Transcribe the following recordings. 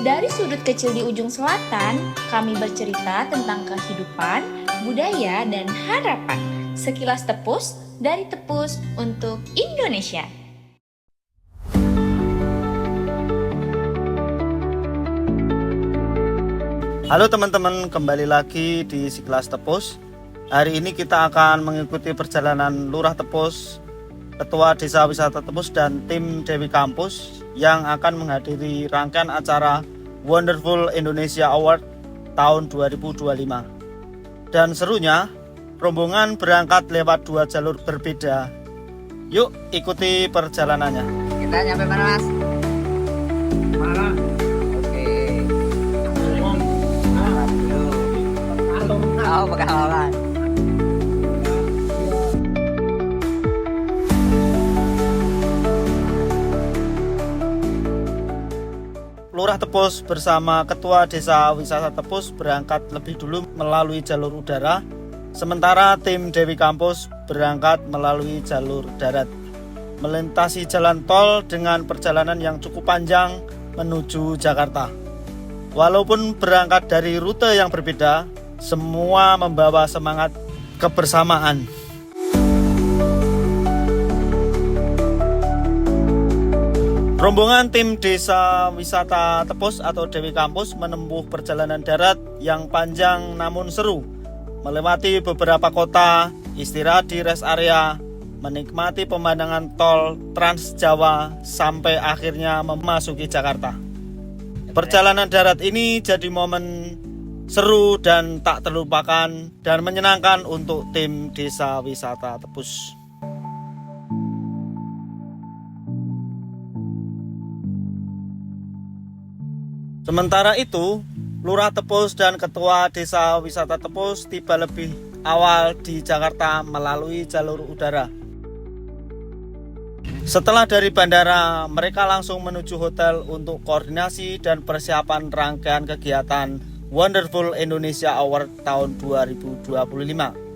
Dari sudut kecil di ujung selatan, kami bercerita tentang kehidupan, budaya, dan harapan. Sekilas Tepus, dari Tepus untuk Indonesia. Halo teman-teman, kembali lagi di Sekilas Tepus. Hari ini kita akan mengikuti perjalanan Lurah Tepus, Ketua Desa Wisata Tepus, dan tim Dewi Kampus yang akan menghadiri rangkaian acara Wonderful Indonesia Award tahun 2025. Dan serunya, rombongan berangkat lewat 2 jalur berbeda. Yuk ikuti perjalanannya. Kita nyampe mana, Mas? Mana? Oke. Oh, Pekalongan. Lurah Tepus bersama Ketua Desa Wisata Tepus berangkat lebih dulu melalui jalur udara, sementara tim Dewi Kampus berangkat melalui jalur darat, melintasi jalan tol dengan perjalanan yang cukup panjang menuju Jakarta. Walaupun berangkat dari rute yang berbeda, semua membawa semangat kebersamaan. Rombongan tim Desa Wisata Tepus atau Dewi Kampus menempuh perjalanan darat yang panjang namun seru, melewati beberapa kota, istirahat di rest area, menikmati pemandangan tol Trans Jawa sampai akhirnya memasuki Jakarta. Perjalanan darat ini jadi momen seru dan tak terlupakan dan menyenangkan untuk tim Desa Wisata Tepus. Sementara itu, Lurah Tepus dan Ketua Desa Wisata Tepus tiba lebih awal di Jakarta melalui jalur udara. Setelah dari bandara, mereka langsung menuju hotel untuk koordinasi dan persiapan rangkaian kegiatan Wonderful Indonesia Award tahun 2025.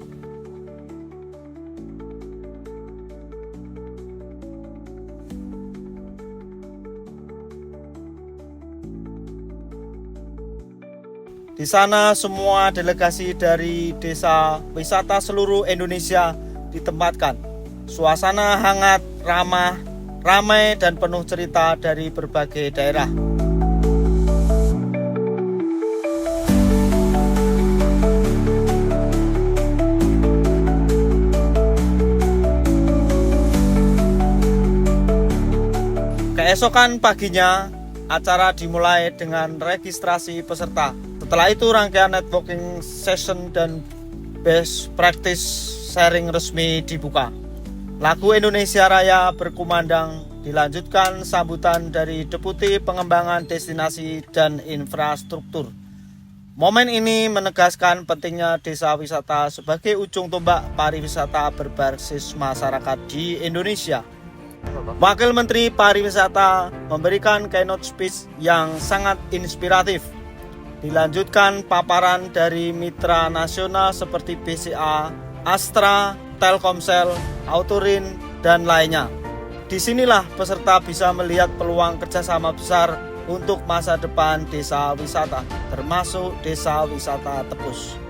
Di sana semua delegasi dari desa wisata seluruh Indonesia ditempatkan. Suasana hangat, ramah, ramai dan penuh cerita dari berbagai daerah. Keesokan paginya, acara dimulai dengan registrasi peserta. Setelah itu rangkaian networking session dan best practice sharing resmi dibuka. Lagu Indonesia Raya berkumandang, dilanjutkan sambutan dari Deputi Pengembangan Destinasi dan Infrastruktur. Momen ini menegaskan pentingnya desa wisata sebagai ujung tombak pariwisata berbasis masyarakat di Indonesia. Wakil Menteri Pariwisata memberikan keynote speech yang sangat inspiratif. Dilanjutkan paparan dari mitra nasional seperti BCA, Astra, Telkomsel, Autorin, dan lainnya. Disinilah peserta bisa melihat peluang kerjasama besar untuk masa depan desa wisata, termasuk Desa Wisata Tepus.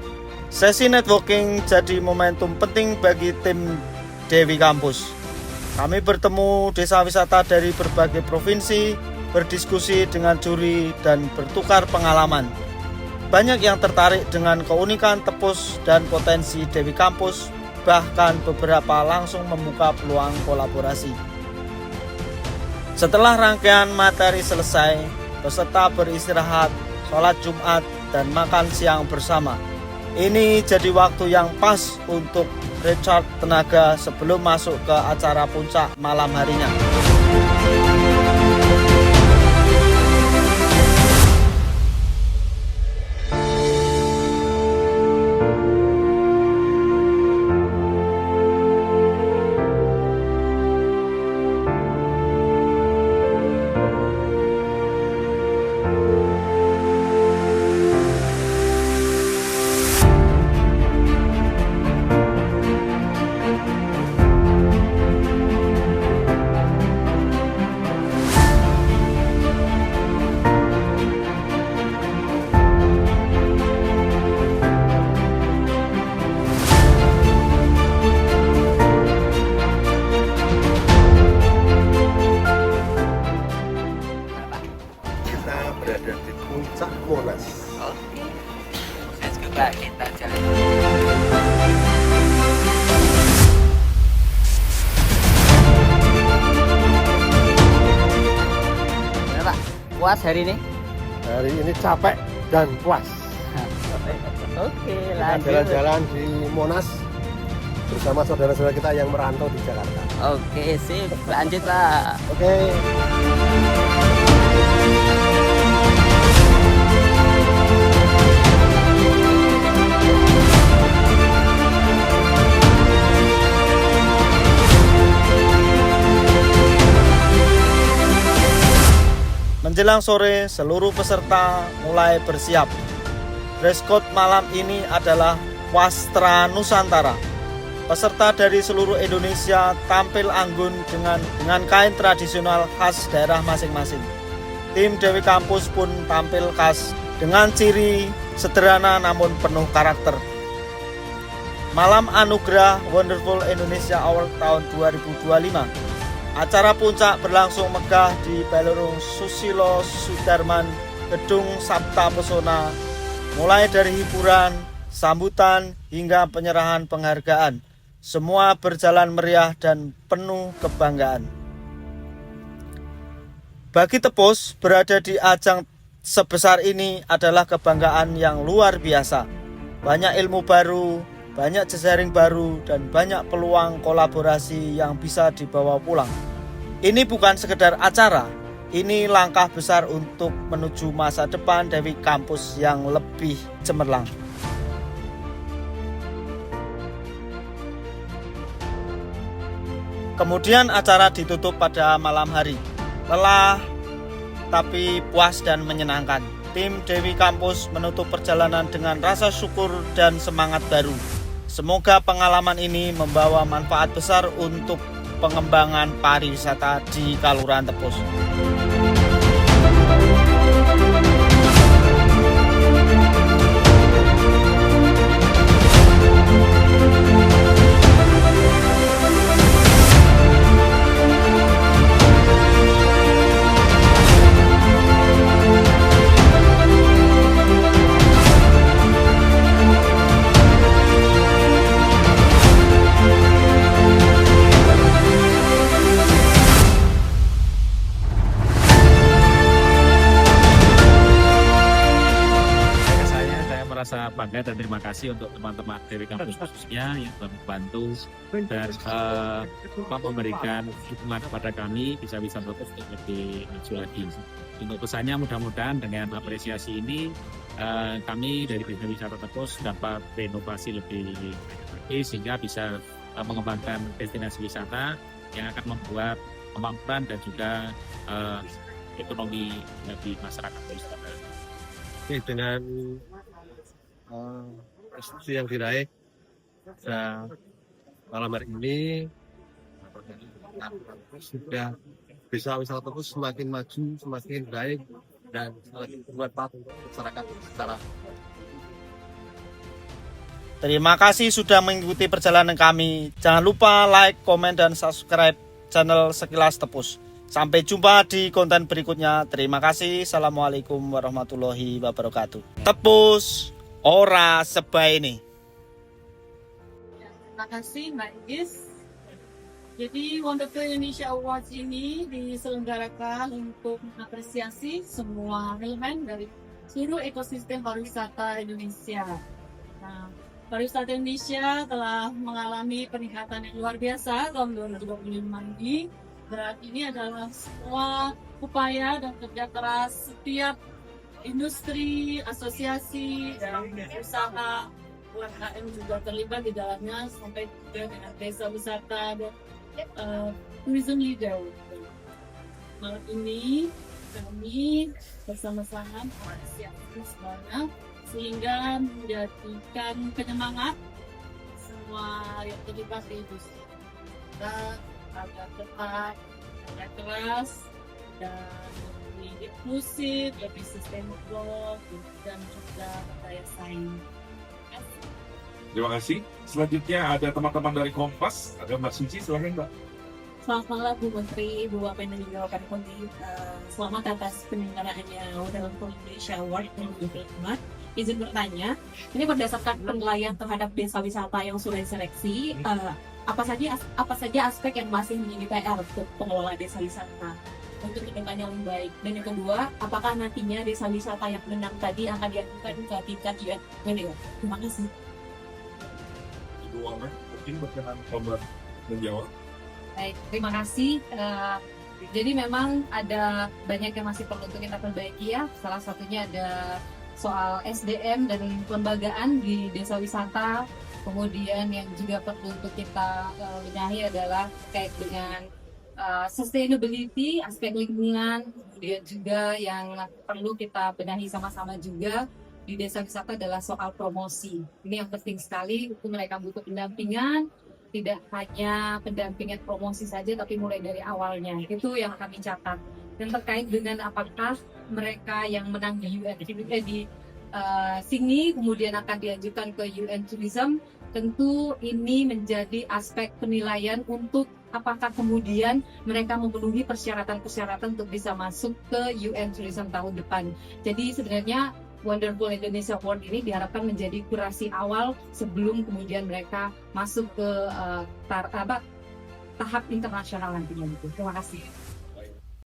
Sesi networking jadi momentum penting bagi tim Dewi Kampus. Kami bertemu desa wisata dari berbagai provinsi, berdiskusi dengan juri, dan bertukar pengalaman. Banyak yang tertarik dengan keunikan Tepus dan potensi Dewi Kampus, bahkan beberapa langsung membuka peluang kolaborasi. Setelah rangkaian materi selesai, peserta beristirahat, sholat Jumat, dan makan siang bersama. Ini jadi waktu yang pas untuk recharge tenaga sebelum masuk ke acara puncak malam harinya. berada di puncak Monas. Oke. Let's go Pak, kita jalan. Gimana Pak? Puas hari ini? Hari ini capek dan puas. Oke, Kita lanjut. jalan-jalan di Monas bersama saudara-saudara kita yang merantau di Jakarta. Oke, sip. Lanjut Pak. Oke. Menjelang sore, seluruh peserta mulai bersiap. Dress code malam ini adalah Wastra Nusantara. Peserta dari seluruh Indonesia tampil anggun dengan kain tradisional khas daerah masing-masing. Tim Dewi Kampus pun tampil khas dengan ciri sederhana namun penuh karakter. Malam Anugerah Wonderful Indonesia Award tahun 2025. Acara puncak berlangsung megah di Ballroom Susilo Sudarman, Gedung Sabta Pesona, mulai dari hiburan, sambutan, hingga penyerahan penghargaan. Semua berjalan meriah dan penuh kebanggaan. Bagi Tepus, berada di ajang sebesar ini adalah kebanggaan yang luar biasa. Banyak ilmu baru, banyak jejaring baru, dan banyak peluang kolaborasi yang bisa dibawa pulang. Ini bukan sekedar acara, ini langkah besar untuk menuju masa depan Dewi Kampus yang lebih cemerlang. Kemudian acara ditutup pada malam hari. Lelah tapi puas dan menyenangkan. Tim Dewi Kampus menutup perjalanan dengan rasa syukur dan semangat baru. Semoga pengalaman ini membawa manfaat besar untuk pengembangan pariwisata di Kalurahan Tepus. Merasa bangga dan terima kasih untuk teman-teman Dewi Kampus khususnya yang telah membantu dan memberikan dukungan kepada kami bisa-bisa untuk lebih maju lagi. Untuk pesannya mudah-mudahan dengan apresiasi ini kami dari Dewi Wisata Tepus dapat berinovasi lebih lagi sehingga bisa mengembangkan destinasi wisata yang akan membuat kemakmuran dan juga ekonomi bagi masyarakat wisata. Oke, dengan prestasi yang diraih malam hari ini sudah bisa wisata Tepus semakin maju, semakin baik dan semakin bermanfaat untuk masyarakat secara. Terima kasih sudah mengikuti perjalanan kami. Jangan lupa like, komen, dan subscribe channel Sekilas Tepus. Sampai jumpa di konten berikutnya. Terima kasih. Assalamualaikum warahmatullahi wabarakatuh. Tepus ora sebaene. Terima kasih Mbak Is. Jadi Wonderful Indonesia Awards ini diselenggarakan untuk mengapresiasi semua elemen dari seluruh ekosistem pariwisata Indonesia. Nah, pariwisata Indonesia telah mengalami peningkatan yang luar biasa tahun 2025 ini. Dan ini adalah semua upaya dan kerja keras setiap industri, asosiasi, dan usaha UMKM juga terlibat di dalamnya sampai juga dengan desa wisata dan tourism leader. Malam ini kami bersama-sama mempersiapkan semuanya sehingga menjadikan penyemangat semua yang terlibat di industri. Kita agar tetap kerja keras dan lebih inklusif, lebih sustainable, dan juga berdaya saing. Terima kasih. Selanjutnya ada teman-teman dari Kompas, ada Mbak Suci, silakan Mbak. Selamat malam Bu Menteri, Bu Wamen dan juga rekan Kondi. Selamat atas penyelenggaraannya Wonderful Indonesia Award 2025. Izin bertanya, ini berdasarkan penilaian terhadap desa wisata yang sudah diseleksi, apa saja aspek yang masih menjadi PR untuk pengelola desa wisata untuk kedepannya lebih baik? Dan yang kedua, apakah nantinya desa wisata yang menang tadi akan diajukan ke tingkat UN? Terima kasih. Ibu Wamen, mungkin berkenan coba menjawab. Baik, terima kasih. Jadi memang ada banyak yang masih perlu untuk kita perbaiki ya. Salah satunya ada soal SDM dan kelembagaan di desa wisata. Kemudian yang juga perlu untuk kita benahi adalah terkait dengan sustainability, aspek lingkungan. Kemudian juga yang perlu kita benahi sama-sama juga di desa wisata adalah soal promosi. Ini yang penting sekali, untuk mereka butuh pendampingan. Tidak hanya pendampingan promosi saja, tapi mulai dari awalnya. Itu yang kami catat. Dan terkait dengan apakah mereka yang menang di UN di sini kemudian akan diajukan ke UN Tourism, tentu ini menjadi aspek penilaian untuk apakah kemudian mereka memenuhi persyaratan-persyaratan untuk bisa masuk ke UN Tourism tahun depan. Jadi sebenarnya Wonderful Indonesia Award ini diharapkan menjadi kurasi awal sebelum kemudian mereka masuk ke tahap internasional nantinya. Terima kasih.